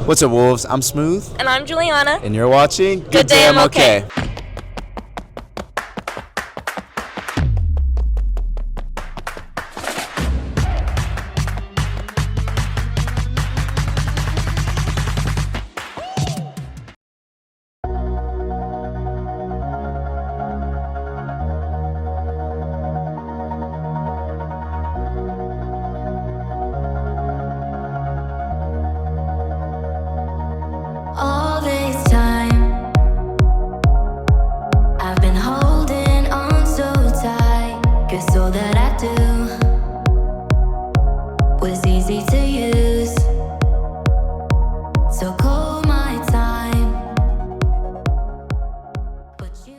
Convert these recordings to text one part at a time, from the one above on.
What's up, Wolves? I'm Smooth. And I'm Juliana. And you're watching GDMLK. All this time, I've been holding on so tight, 'cause all that I do was easy to use. So call my time. But you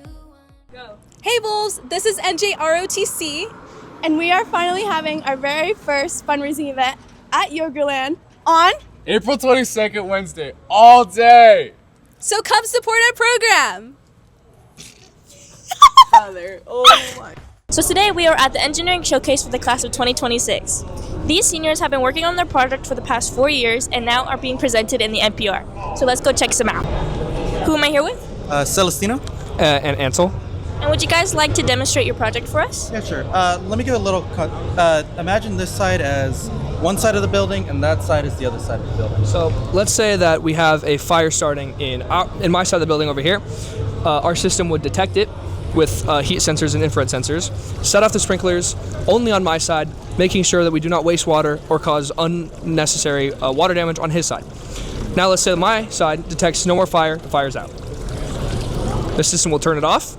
Hey Wolves, this is NJROTC, and we are finally having our very first fundraising event at Yogurland on April 22nd, Wednesday, all day. So come support our program. Father, oh my. So today we are at the engineering showcase for the class of 2026. These seniors have been working on their project for the past 4 years and now are being presented in the NPR. So let's go check some out. Who am I here with? Celestino? And Ansel. And would you guys like to demonstrate your project for us? Yeah, sure. Let me give a little cut. Imagine this side as one side of the building, and that side is the other side of the building. So let's say that we have a fire starting in my side of the building over here. Our system would detect it with heat sensors and infrared sensors, set off the sprinklers only on my side, making sure that we do not waste water or cause unnecessary water damage on his side. Now let's say my side detects no more fire, the fire's out. The system will turn it off,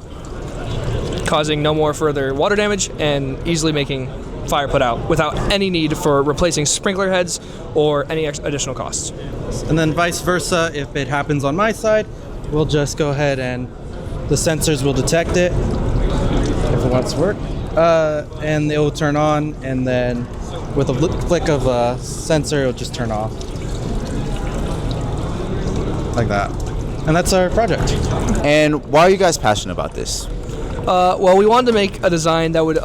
causing no more further water damage and easily making fire put out without any need for replacing sprinkler heads or any additional costs. And then vice versa, if it happens on my side, we'll just go ahead and the sensors will detect it if it wants to work, and it will turn on, and then with a flick of a sensor, it'll just turn off. Like that. And that's our project. And why are you guys passionate about this? Well, we wanted to make a design that would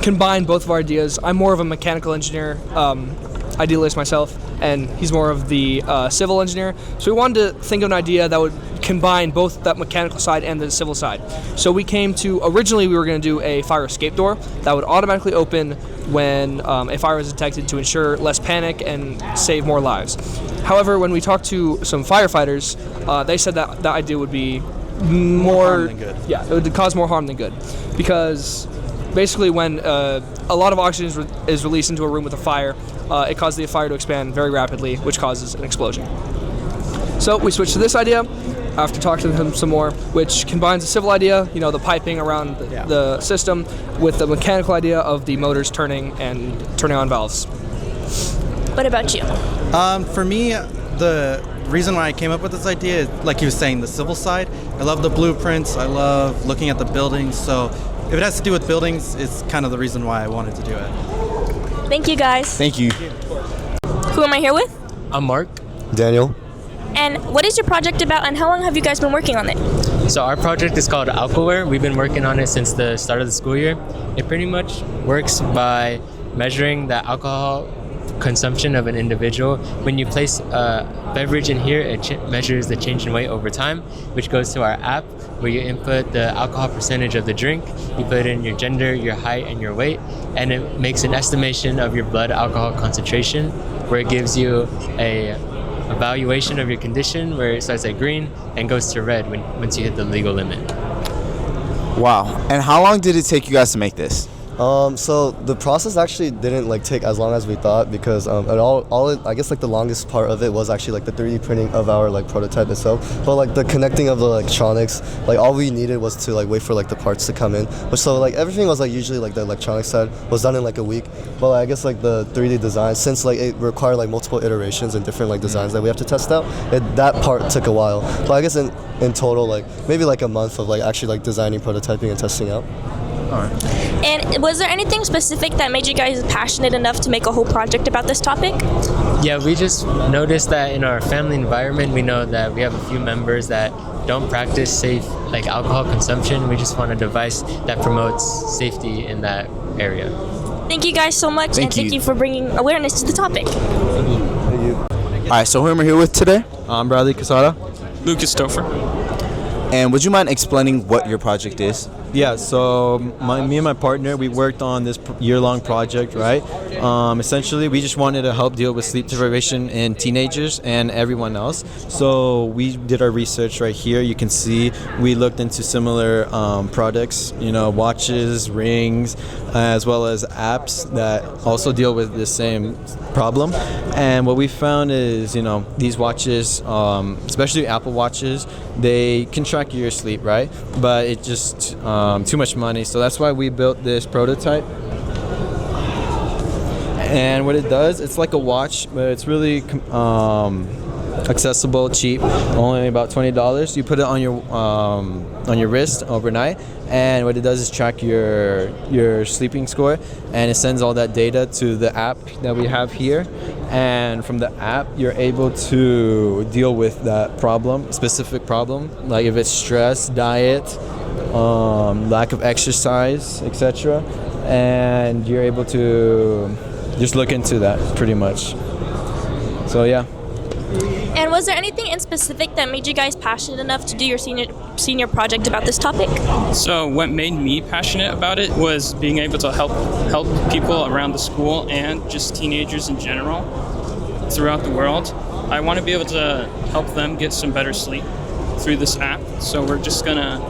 combine both of our ideas. I'm more of a mechanical engineer, idealist myself, and he's more of the civil engineer. So we wanted to think of an idea that would combine both that mechanical side and the civil side. So we came to, originally we were going to do a fire escape door that would automatically open when a fire was detected to ensure less panic and save more lives. However, when we talked to some firefighters, they said that that idea would be more harm than good. Yeah, it would cause more harm than good, because basically when a lot of oxygen is released into a room with a fire, it causes the fire to expand very rapidly, which causes an explosion. So we switched to this idea after talking to him some more, which combines the civil idea, the piping around the system, with the mechanical idea of the motors turning on valves. What about you? For me, the reason why I came up with this idea is, like he was saying, the civil side. I love the blueprints. I love looking at the buildings. So if it has to do with buildings, it's kind of the reason why I wanted to do it. Thank you guys. Thank you. Who am I here with? I'm Mark. Daniel. And what is your project about and how long have you guys been working on it? So our project is called Alcoware. We've been working on it since the start of the school year. It pretty much works by measuring the alcohol consumption of an individual. When you place a beverage in here, it measures the change in weight over time, which goes to our app where you input the alcohol percentage of the drink, you put in your gender, your height, and your weight, and it makes an estimation of your blood alcohol concentration, where it gives you a evaluation of your condition, where it starts at green and goes to red once you hit the legal limit. Wow. And how long did it take you guys to make this? So the process actually didn't take as long as we thought, because I guess the longest part of it was actually the 3D printing of our prototype itself. But the connecting of the electronics, all we needed was to wait for the parts to come in. But so everything was usually the electronic side was done in a week. But I guess the 3D design, since it required multiple iterations and different designs that we have to test out, that part took a while. But I guess in total maybe a month of actually designing, prototyping, and testing out. And was there anything specific that made you guys passionate enough to make a whole project about this topic? Yeah, we just noticed that in our family environment, we know that we have a few members that don't practice safe alcohol consumption. We just want a device that promotes safety in that area. Thank you guys so much, and thank you for bringing awareness to the topic. Thank you. All right, so who am I here with today? I'm Bradley Casada. Lucas Topher. And would you mind explaining what your project is? Yeah, so me and my partner, we worked on this year-long project, right? Essentially, we just wanted to help deal with sleep deprivation in teenagers and everyone else. So we did our research right here. You can see we looked into similar products, watches, rings, as well as apps that also deal with the same problem. And what we found is, these watches, especially Apple Watches, they can track your sleep, right? But it just too much money, so that's why we built this prototype. And what it does, it's like a watch, but it's really accessible, cheap, only about $20. You put it on your wrist overnight, and what it does is track your sleeping score, and it sends all that data to the app that we have here. And from the app, you're able to deal with that specific problem, like if it's stress, diet, lack of exercise, etc. And you're able to just look into that pretty much. So yeah. And was there anything in specific that made you guys passionate enough to do your senior project about this topic? So what made me passionate about it was being able to help people around the school and just teenagers in general throughout the world. I want to be able to help them get some better sleep through this app. So we're just gonna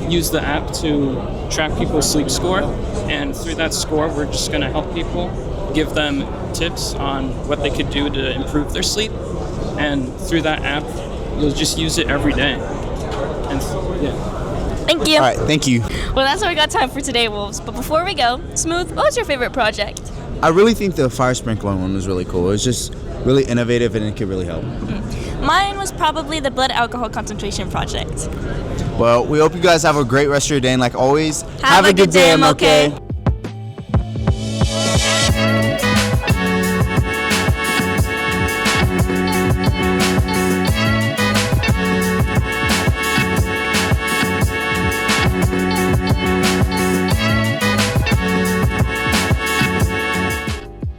use the app to track people's sleep score, and through that score we're just going to help people, give them tips on what they could do to improve their sleep, and through that app you'll just use it every day. And Thank you. All right, thank you. Well, that's all we got time for today, Wolves. But before we go, Smooth, what was your favorite project? I really think the fire sprinkler one was really cool. It was just really innovative and it could really help. Mine was probably the blood alcohol concentration project. Well, we hope you guys have a great rest of your day, and like always, Have a good day, MLK.